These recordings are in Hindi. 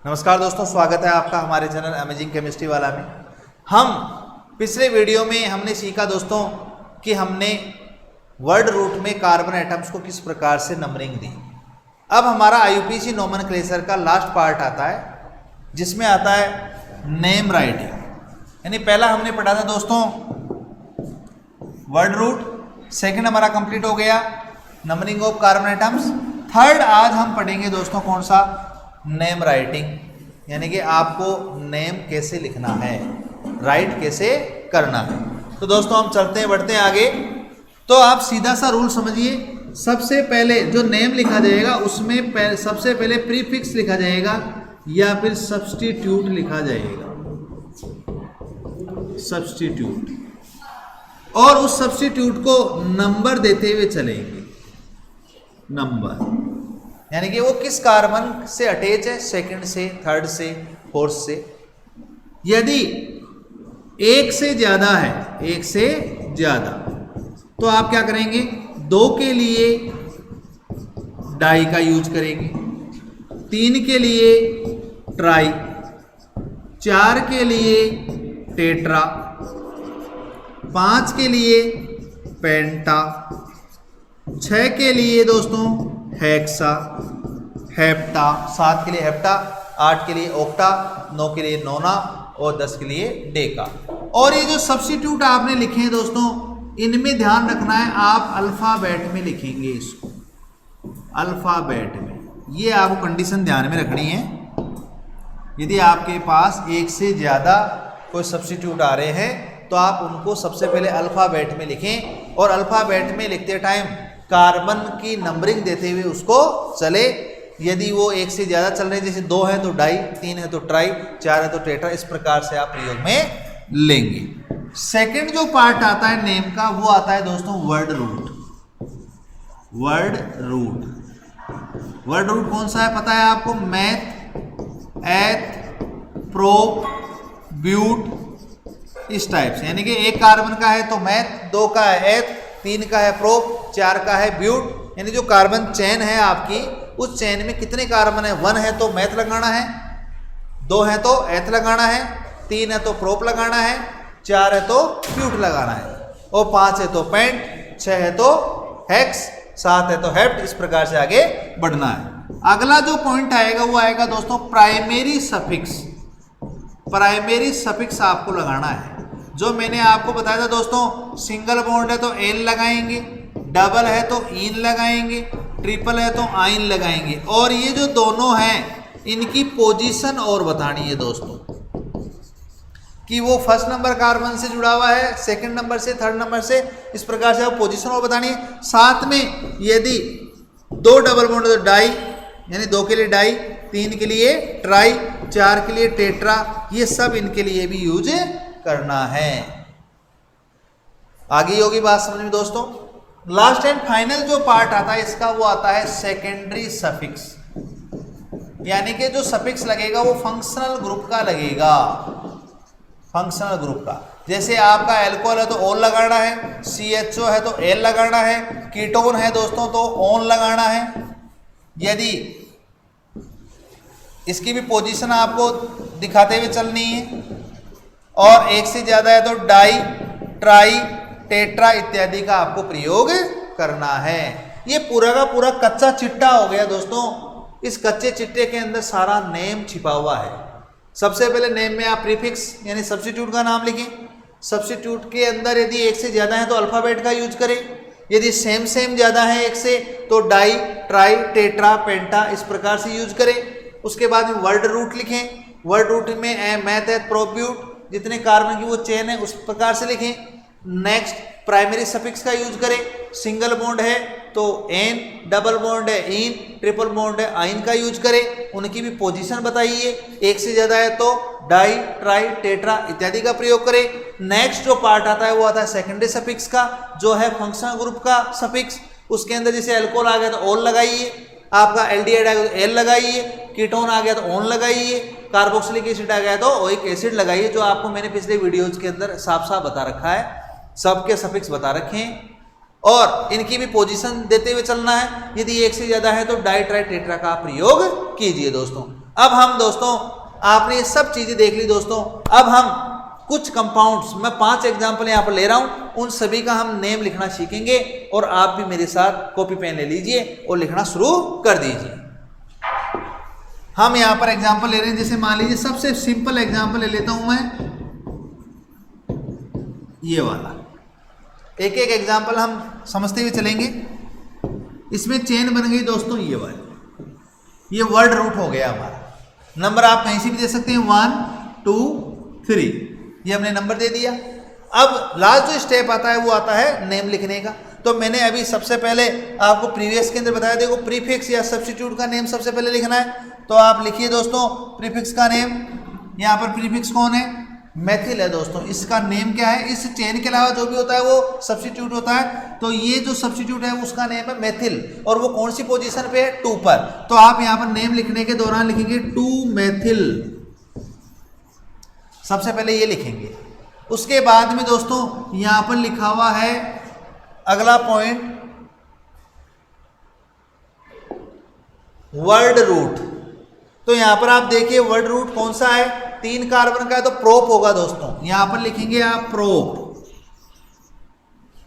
नमस्कार दोस्तों, स्वागत है आपका हमारे चैनल अमेजिंग केमिस्ट्री वाला में। हम पिछले वीडियो में हमने सीखा दोस्तों कि हमने वर्ड रूट में कार्बन एटम्स को किस प्रकार से नंबरिंग दी। अब हमारा आईयूपीएसी नोमेनक्लेचर का लास्ट पार्ट आता है जिसमें आता है नेम राइटिंग। यानी पहला हमने पढ़ा था दोस्तों वर्ड रूट, सेकंड हमारा कंप्लीट हो गया numbering of carbon atoms. Third आज हम पढ़ेंगे दोस्तों कौन सा, नेम राइटिंग, यानी कि आपको नेम कैसे लिखना है, राइट कैसे करना है। तो दोस्तों हम चलते हैं, बढ़ते हैं आगे। तो आप सीधा सा रूल समझिए, सबसे पहले जो नेम लिखा जाएगा उसमें सबसे पहले प्रीफिक्स लिखा जाएगा या फिर सब्स्टिट्यूट लिखा जाएगा, सब्स्टिट्यूट, और उस सब्स्टिट्यूट को नंबर देते हुए चलेंगे। नंबर यानी कि वो किस कार्बन से अटैच है, सेकंड से, थर्ड से, फोर्थ से। यदि एक से ज्यादा है, एक से ज्यादा, तो आप क्या करेंगे, दो के लिए डाई का यूज करेंगे, तीन के लिए ट्राई, चार के लिए टेट्रा, पांच के लिए पेंटा, छह के लिए दोस्तों हेक्सा, हेप्टा, सात के लिए हेप्टा, आठ के लिए ओक्टा, नौ के लिए नोना और 10 के लिए डेका। और ये जो सब्स्टिट्यूट आपने लिखे हैं दोस्तों, इनमें ध्यान रखना है, आप अल्फाबेट में लिखेंगे इसको, अल्फाबेट में। ये आपको कंडीशन ध्यान में रखनी है। यदि आपके पास एक से ज़्यादा कोई सब्स्टिट्यूट आ रहे हैं तो आप उनको सबसे पहले अल्फाबेट में लिखें, और अल्फाबेट में लिखते टाइम कार्बन की नंबरिंग देते हुए उसको चले। यदि वो एक से ज़्यादा चल रहे हैं, जैसे दो है तो डाई, तीन है तो ट्राई, चार है तो टेट्रा, इस प्रकार से आप प्रयोग में लेंगे। सेकंड जो पार्ट आता है नेम का, वो आता है दोस्तों word root. Word root, word root कौन सा है पता है आपको, मैथ, एथ, प्रोप, ब्यूट, इस टाइप से। यानी कि एक कार्बन का है तो मैथ, दो का है एथ, तीन का है प्रोप, चार का है ब्यूट। यानी जो कार्बन चेन है आपकी, उस चेन में कितने कार्बन है, वन है तो मैथ लगाना है, दो है तो एथ लगाना है, तीन है तो प्रोप लगाना है, चार है तो ब्यूट लगाना है, और पांच है तो पेंट, छह है तो हेक्स, सात है तो हेप्ट। इस प्रकार से आगे बढ़ना है। अगला जो पॉइंट आएगा वो आएगा दोस्तों प्राइमरी सफिक्स। प्राइमरी सफिक्स आपको लगाना है। जो मैंने आपको बताया था दोस्तों, सिंगल बॉन्ड है तो एन लगाएंगे, डबल है तो इन लगाएंगे, ट्रिपल है तो आइन लगाएंगे, और ये जो दोनों हैं इनकी पोजीशन और बतानी है दोस्तों, कि वो फर्स्ट नंबर कार्बन से जुड़ा हुआ है, सेकंड नंबर से, थर्ड नंबर से, इस प्रकार से आप पोजीशन और बतानी है। साथ में यदि दो डबल बॉन्ड तो डाई, यानी दो के लिए डाई, तीन के लिए ट्राई, चार के लिए टेट्रा, ये सब इनके लिए भी यूज करना है। आगे होगी बात समझ में दोस्तों। लास्ट एंड फाइनल जो पार्ट आता है इसका, वो आता है सेकेंडरी सफिक्स। यानी कि जो सफिक्स लगेगा वो फंक्शनल ग्रुप का लगेगा, फंक्शनल ग्रुप का। जैसे आपका एल्कोहल है तो ओल लगाना है, CHO है तो एल लगाना है, कीटोन है दोस्तों तो ओन लगाना है। यदि इसकी भी पोजीशन आपको दिखाते हुए चलनी है, और एक से ज्यादा है तो डाई, ट्राई, टेट्रा इत्यादि का आपको प्रयोग करना है। ये पूरा का पूरा कच्चा चिट्टा हो गया दोस्तों। इस कच्चे चिट्टे के अंदर सारा नेम छिपा हुआ है। सबसे पहले नेम में आप प्रीफिक्स यानी सब्स्टिट्यूट का नाम लिखें। सब्स्टिट्यूट के अंदर यदि एक से ज्यादा है तो अल्फाबेट का यूज करें। यदि सेम ज्यादा है एक से तो डाई, ट्राई, टेट्रा, पेंटा, इस प्रकार से यूज करें। उसके बाद में वर्ड रूट लिखें। वर्ड रूट में मैथ, एथ, प्रोप, ब्यूट, जितने कार्बन की वो चेन है उस प्रकार से लिखें। नेक्स्ट प्राइमरी सफिक्स का यूज करें। सिंगल बॉन्ड है तो एन, डबल बॉन्ड है इन, ट्रिपल बॉन्ड है आइन का यूज करें। उनकी भी पोजीशन बताइए। एक से ज्यादा है तो डाई, ट्राई, टेट्रा इत्यादि का प्रयोग करें। नेक्स्ट जो पार्ट आता है वो आता है सेकेंडरी सफिक्स का, जो है फंक्शनल ग्रुप का सफिक्स। उसके अंदर जैसे अल्कोहल आ गया तो ओल लगाइए, आपका एल्डिहाइड आ गया तो एल लगाइए, कीटोन आ गया तो ओन लगाइए, कार्बोक्सिलिक एसिड आ गया तो ओइक एसिड लगाइए। जो आपको मैंने पिछले वीडियोज के अंदर साफ साफ बता रखा है, सबके सफिक्स बता रखे हैं, और इनकी भी पोजीशन देते हुए चलना है। यदि एक से ज्यादा है तो डाई, ट्राई, टेट्रा का प्रयोग कीजिए दोस्तों। अब हम दोस्तों, आपने ये सब चीजें देख ली दोस्तों, अब हम कुछ कंपाउंड्स, मैं 5 एग्जाम्पल यहाँ पर ले रहा हूं, उन सभी का हम नेम लिखना सीखेंगे और आप भी मेरे साथ कॉपी पेन ले लीजिए और लिखना शुरू कर दीजिए। हम यहाँ पर एग्जाम्पल ले रहे हैं, जैसे मान लीजिए सबसे सिंपल एग्जाम्पल ले लेता हूं मैं, ये वाला। एक एक एग्जाम्पल हम समझते हुए चलेंगे। इसमें चेन बन गई दोस्तों ये वाली, ये वर्ड रूट हो गया हमारा। नंबर आप कहीं से भी दे सकते हैं, 1 2 3, ये हमने नंबर दे दिया। अब लास्ट जो स्टेप आता है वो आता है नेम लिखने का। तो मैंने अभी सबसे पहले आपको प्रीवियस के अंदर बताया, देखो प्रीफिक्स या सब्स्टिट्यूट का नेम सबसे पहले लिखना है। तो आप लिखिए दोस्तों प्रीफिक्स का नेम। यहाँ पर प्रीफिक्स कौन है? मेथिल है दोस्तों। इसका नेम क्या है? इस चेन के अलावा जो भी होता है वो सब्स्टिट्यूट होता है। तो ये जो सब्स्टिट्यूट है उसका नेम है मेथिल, और वो कौन सी पोजीशन पे है? 2 पर। तो आप यहाँ पर नेम लिखने के दौरान लिखेंगे 2 मेथिल, सबसे पहले ये लिखेंगे। उसके बाद में दोस्तों यहाँ पर लिखा हुआ है अगला पॉइंट, वर्ड रूट। तो यहाँ पर आप देखिए वर्ड रूट कौन सा है? 3 कार्बन का है, तो प्रोप होगा दोस्तों। यहां पर लिखेंगे आप प्रोप।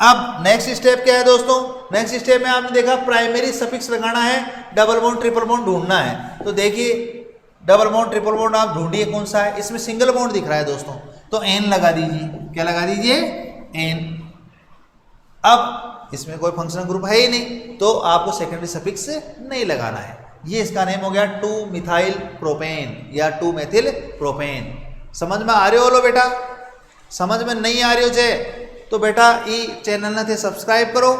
अब नेक्स्ट स्टेप क्या है दोस्तों? नेक्स्ट स्टेप में आपने देखा प्राइमरी सफिक्स लगाना है, डबल बॉन्ड ट्रिपल बॉन्ड ढूंढना है। तो देखिए डबल बॉन्ड ट्रिपल बॉन्ड आप ढूंढिए कौन सा है। इसमें सिंगल बॉन्ड दिख रहा है दोस्तों, तो एन लगा दीजिए। क्या लगा दीजिए? एन। अब इसमें कोई फंक्शनल ग्रुप है ही नहीं, तो आपको सेकेंडरी सफिक्स नहीं लगाना है। ये इसका नेम हो गया 2 मिथाइल प्रोपेन या 2 मेथिल प्रोपेन। समझ में आ रहे हो लो बेटा? समझ में नहीं आ रही हो जे तो बेटा ई चैनल ने सब्सक्राइब करो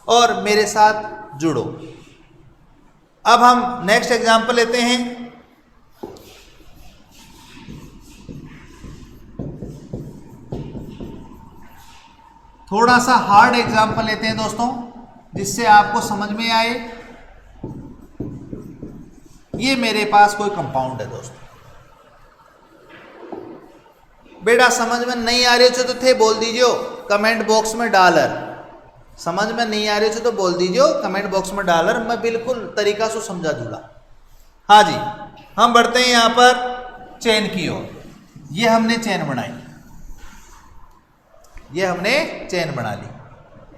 और मेरे साथ जुड़ो। अब हम नेक्स्ट एग्जांपल लेते हैं। थोड़ा सा हार्ड एग्जांपल लेते हैं दोस्तों, जिससे आपको समझ में आए। ये मेरे पास कोई कंपाउंड है दोस्तों। बेटा समझ में नहीं आ रही हो तो थे बोल दीजिए कमेंट बॉक्स में डॉलर। समझ में नहीं आ रही हो तो बोल दीजिए कमेंट बॉक्स में डॉलर, मैं बिल्कुल तरीका से समझा दूंगा। हाँ जी, हम बढ़ते हैं यहां पर चेन की ओर। ये हमने चेन बनाई, ये हमने चेन बना ली।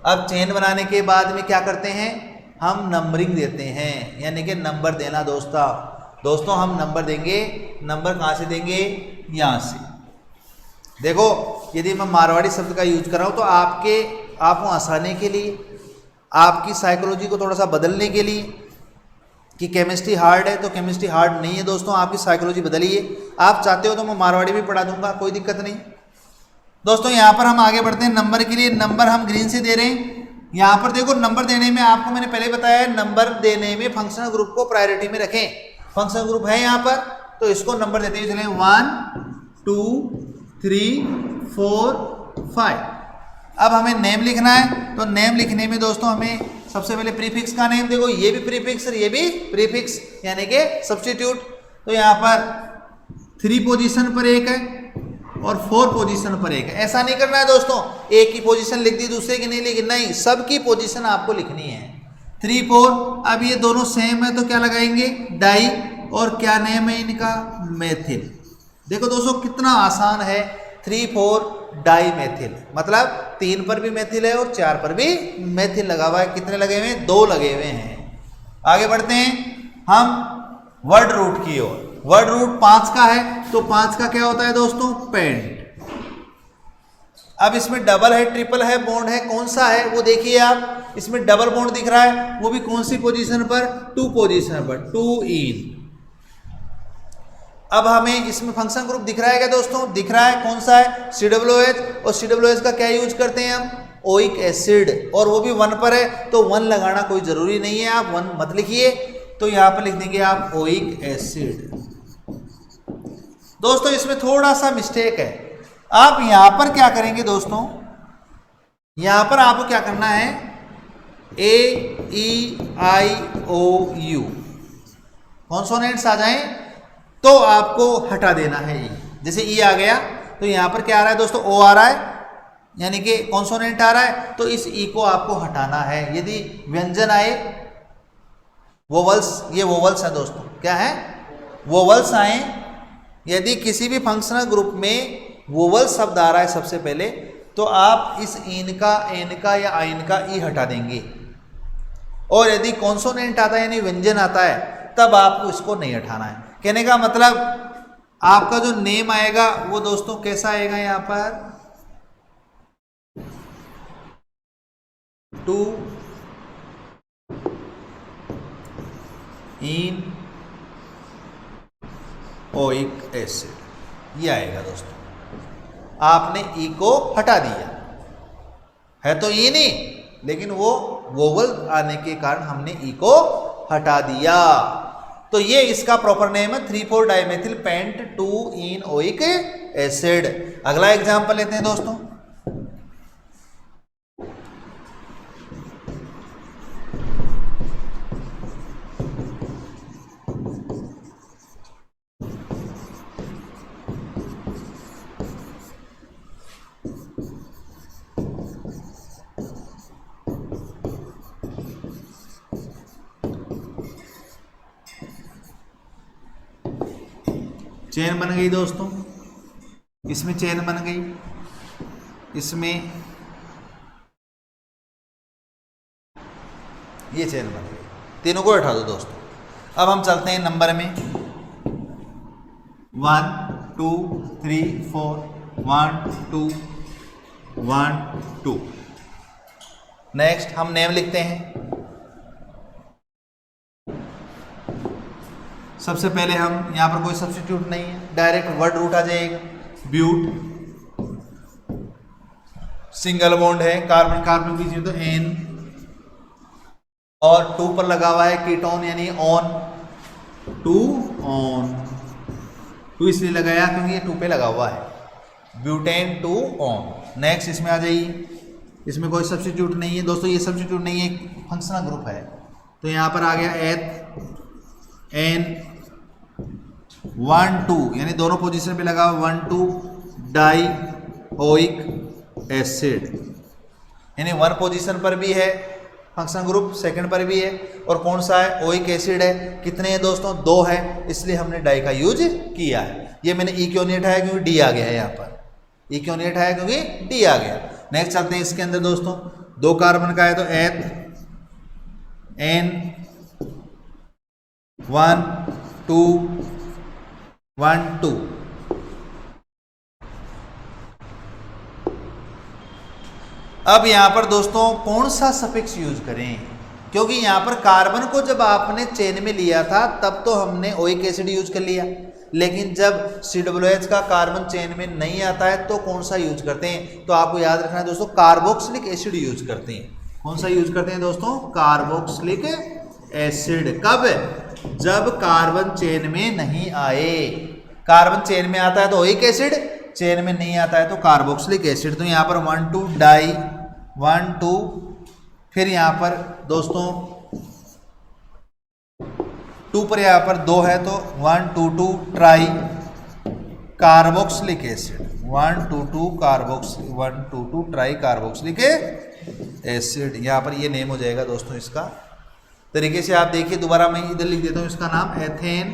अब चेन बनाने के बाद में क्या करते हैं? हम नंबरिंग देते हैं, यानी कि नंबर देना दोस्तों हम नंबर देंगे। नंबर कहाँ से देंगे? यहाँ से। देखो यदि मैं मारवाड़ी शब्द का यूज कर रहा हूँ तो आपको आसानी के लिए, आपकी साइकोलॉजी को थोड़ा सा बदलने के लिए, कि केमिस्ट्री हार्ड है तो केमिस्ट्री हार्ड नहीं है दोस्तों, आपकी साइकोलॉजी बदलिए। आप चाहते हो तो मैं मारवाड़ी भी पढ़ा दूंगा, कोई दिक्कत नहीं दोस्तों। यहाँ पर हम आगे बढ़ते हैं नंबर के लिए। नंबर हम ग्रीन से दे रहे हैं। यहाँ पर देखो नंबर देने में आपको मैंने पहले बताया है, नंबर देने में फंक्शनल ग्रुप को प्रायोरिटी में रखें। फंक्शनल ग्रुप है यहाँ पर, तो इसको नंबर देते हुए चले 1 2 3 4 5। अब हमें नेम लिखना है। तो नेम लिखने में दोस्तों हमें सबसे पहले प्रीफिक्स का नेम, देखो ये भी प्रीफिक्स और ये भी प्रीफिक्स यानी कि सब्स्टिट्यूट। तो यहाँ पर 3 पोजीशन पर एक है और 4 पोजीशन पर एक है। ऐसा नहीं करना है दोस्तों, एक की पोजीशन लिख दी दूसरे की नहीं लिखी, नहीं, सबकी पोजीशन आपको लिखनी है। 3 4। अब ये दोनों सेम है तो क्या लगाएंगे? डाई। और क्या नेम है इनका? मेथिल। देखो दोस्तों कितना आसान है, 3 4 डाई मेथिल, मतलब 3 पर भी मेथिल है और 4 पर भी मेथिल लगा हुआ है। कितने लगे हुए हैं? 2 लगे हुए हैं। आगे बढ़ते हैं हम वर्ड रूट की ओर। वर्ड रूट 5 का है, तो 5 का क्या होता है दोस्तों? पेंट। अब इसमें डबल है, ट्रिपल है, बॉन्ड है, कौन सा है वो देखिए आप। इसमें डबल बॉन्ड दिख रहा है, वो भी कौन सी पोजीशन पर? 2 पोजीशन पर, 2 इन। अब हमें इसमें फंक्शन ग्रुप दिख रहा है क्या दोस्तों? दिख रहा है, कौन सा है? COOH। और COOH का क्या यूज करते हैं हम? ओइक एसिड, और वो भी 1 पर है, तो 1 लगाना कोई जरूरी नहीं है, आप 1 मत लिखिए। तो यहां पर लिख देंगे आप ओइक एसिड। दोस्तों इसमें थोड़ा सा मिस्टेक है। आप यहां पर क्या करेंगे दोस्तों? यहां पर आपको क्या करना है? AEIOU कॉन्सोनेंट्स आ जाएं तो आपको हटा देना है। जैसे ई आ गया तो यहां पर क्या आ रहा है दोस्तों? ओ आ रहा है, यानी कि कॉन्सोनेंट आ रहा है, तो इस ई को आपको हटाना है। यदि व्यंजन आए, वोवल्स, ये वोवल्स है दोस्तों, क्या है? वोवल्स आए, यदि किसी भी फंक्शनल ग्रुप में वोवल शब्द आ रहा है सबसे पहले, तो आप इस इन का, एन का या आइन का ई हटा देंगे, और यदि कॉन्सोनेंट आता है यानी व्यंजन आता है तब आपको इसको नहीं हटाना है। कहने का मतलब आपका जो नेम आएगा वो दोस्तों कैसा आएगा, यहां पर टू इन ओइक एसिड, ये आएगा दोस्तों। आपने ई को हटा दिया, है तो ई नहीं, लेकिन वो वोवल आने के कारण हमने ई को हटा दिया। तो ये इसका प्रॉपर नेम है 3,4 डाइमेथिल पेंट 2 इन ओइक एसिड। अगला एग्जांपल लेते हैं दोस्तों। चेन बन गई दोस्तों, इसमें चेन बन गई, इसमें ये चेन बन गई, तीनों को हटा दो दोस्तों। अब हम चलते हैं नंबर में 1 2 3 4 1 2 1 2। नेक्स्ट हम नेम लिखते हैं। सबसे पहले हम यहां पर कोई सब्स्टिट्यूट नहीं है, डायरेक्ट वर्ड रूट आ जाएगा। ब्यूट, सिंगल बॉन्ड है, कार्बन कार्बन बीच में तो एन, और 2 पर लगा हुआ है कीटोन यानी ऑन, 2 ऑन, 2 इसलिए लगाया क्योंकि ये 2 पे लगा हुआ है, ब्यूटेन 2 ऑन। नेक्स्ट इसमें आ जाइए, इसमें कोई सब्स्टिट्यूट नहीं है दोस्तों, ये सब्स्टिट्यूट नहीं है, एक फंक्शनल ग्रुप है, तो यहां पर आ गया एथ एन 1 2 यानी दोनों पोजीशन पे लगा 1 2 डाई ओइक एसिड, यानी 1 पोजीशन पर भी है फंक्शनल ग्रुप, सेकंड पर भी है, और कौन सा है, ओइक एसिड है। कितने हैं दोस्तों, 2 है, इसलिए हमने डाई का यूज किया है। ये मैंने ई क्यों नहीं हटाया क्योंकि डी आ गया है, यहाँ पर ई क्यों नहीं हटाया क्योंकि डी आ गया। नेक्स्ट चलते हैं इसके अंदर दोस्तों, 2 कार्बन का है तो एथ एन 1 2 1 2। अब यहां पर दोस्तों कौन सा सफिक्स यूज करें, क्योंकि यहां पर कार्बन को जब आपने चेन में लिया था तब तो हमने ओइक एसिड यूज कर लिया, लेकिन जब COOH का कार्बन चेन में नहीं आता है तो कौन सा यूज करते हैं, तो आपको याद रखना है दोस्तों, कार्बोक्सिलिक एसिड यूज करते हैं। कौन सा यूज करते हैं दोस्तों, कार्बोक्सिलिक एसिड। कब, जब कार्बन चेन में नहीं आए। कार्बन चेन में आता है तो ओइक एसिड, चेन में नहीं आता है तो कार्बोक्सिलिक एसिड। तो यहाँ पर 1 2 डाई 1 2, फिर यहाँ पर दोस्तों 2 पर यहाँ पर 2 है तो 1 2 2 try carboxylic acid, 1 2 2 carboxylic 1 2 2 try carboxylic acid. यहाँ पर ये नेम हो जाएगा दोस्तों इसका। तरीके से आप देखिए, दोबारा मैं इधर लिख देता हूँ इसका नाम, ethane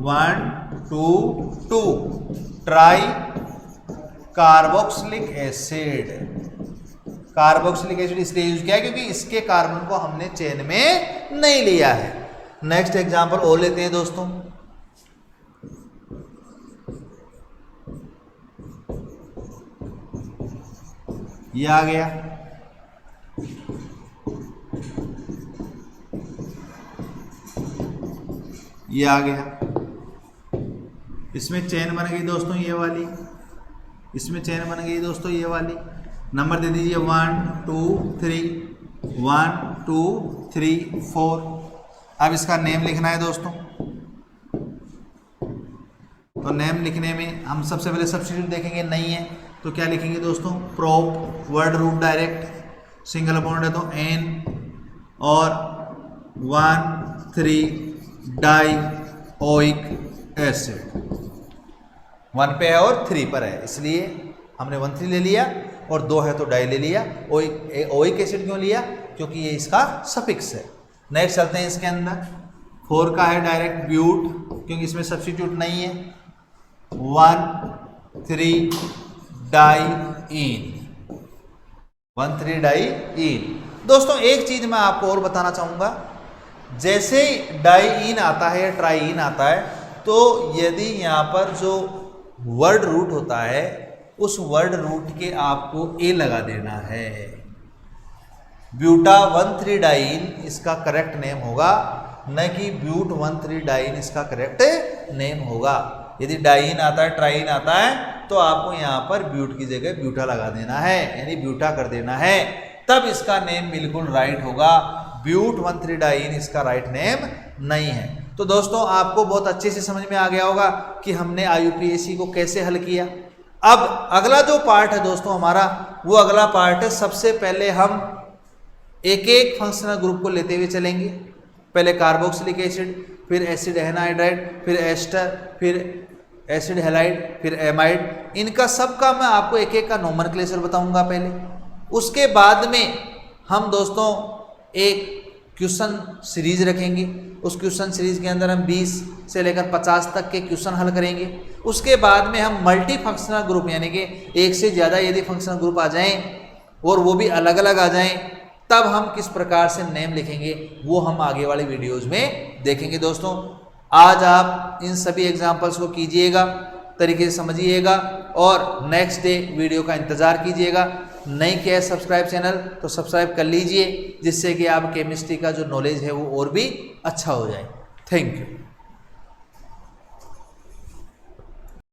1 2 2 try carboxylic acid. Carboxylic acid इसलिए यूज किया क्योंकि इसके कार्बन को हमने चेन में नहीं लिया है। नेक्स्ट एग्जांपल और लेते हैं दोस्तों, ये आ गया, ये आ गया, इसमें चेन बन गई दोस्तों ये वाली, इसमें चेन बन गई दोस्तों ये वाली। नंबर दे दीजिए 1 2 3 1 2 3 4। अब इसका नेम लिखना है दोस्तों, तो नेम लिखने में हम सबसे पहले सब्स्टिट्यूट देखेंगे, नहीं है तो क्या लिखेंगे दोस्तों, prop, word root direct, single bond है तो एन, और 1 3 डाई ओइक एसिड। 1 पे है और 3 पर है, इसलिए हमने 1 3 ले लिया, और 2 है तो डाई ले लिया। ओइक एसिड क्यों लिया, क्योंकि ये इसका सफिक्स है। नेक्स्ट चलते हैं इसके अंदर 4 का है डायरेक्ट ब्यूट, क्योंकि इसमें सब्स्टिट्यूट नहीं है। 1,3-डाइईन, 1,3-डाइईन। दोस्तों एक चीज मैं आपको और बताना चाहूंगा, जैसे डाइईन आता है या ट्राइईन आता है, तो यदि यहाँ पर जो वर्ड रूट होता है उस वर्ड रूट के आपको ए लगा देना है। ब्यूटा 1,3-डाइईन इसका करेक्ट नेम होगा, न कि ब्यूट 1,3-डाइईन इसका करेक्ट नेम होगा। यदि डाइईन आता है, ट्राइईन आता है, तो आपको यहाँ पर ब्यूट की जगह ब्यूटा लगा देना है, यानी ब्यूटा कर देना है, तब इसका नेम बिल्कुल राइट होगा। ब्यूट 1,3-डाइईन इसका राइट नेम नहीं है। तो दोस्तों आपको बहुत अच्छे से समझ में आ गया होगा कि हमने IUPAC को कैसे हल किया। अब अगला जो पार्ट है दोस्तों हमारा, वो अगला पार्ट है, सबसे पहले हम एक एक फंक्शनल ग्रुप को लेते हुए चलेंगे। पहले कार्बोक्सिलिक एसिड, फिर एसिड एनहाइड्राइड, फिर एस्टर, फिर एसिड हैलाइड, फिर एमाइड। इनका सबका मैं आपको एक एक का नोमेनक्लेचर बताऊंगा पहले। उसके बाद में हम दोस्तों एक क्वेश्चन सीरीज रखेंगे। उस क्वेश्चन सीरीज के अंदर हम 20 से लेकर 50 तक के क्वेश्चन हल करेंगे। उसके बाद में हम मल्टी फंक्शनल ग्रुप, यानी कि एक से ज़्यादा यदि फंक्शनल ग्रुप आ जाएं और वो भी अलग अलग आ जाएं, तब हम किस प्रकार से नेम लिखेंगे वो हम आगे वाली वीडियोज़ में देखेंगे। दोस्तों आज आप इन सभी एग्जाम्पल्स को कीजिएगा, तरीके से समझिएगा और नेक्स्ट डे वीडियो का इंतज़ार कीजिएगा। नहीं किया है सब्सक्राइब चैनल तो सब्सक्राइब कर लीजिए, जिससे कि आप केमिस्ट्री का जो नॉलेज है वो और भी अच्छा हो जाए। Thank you.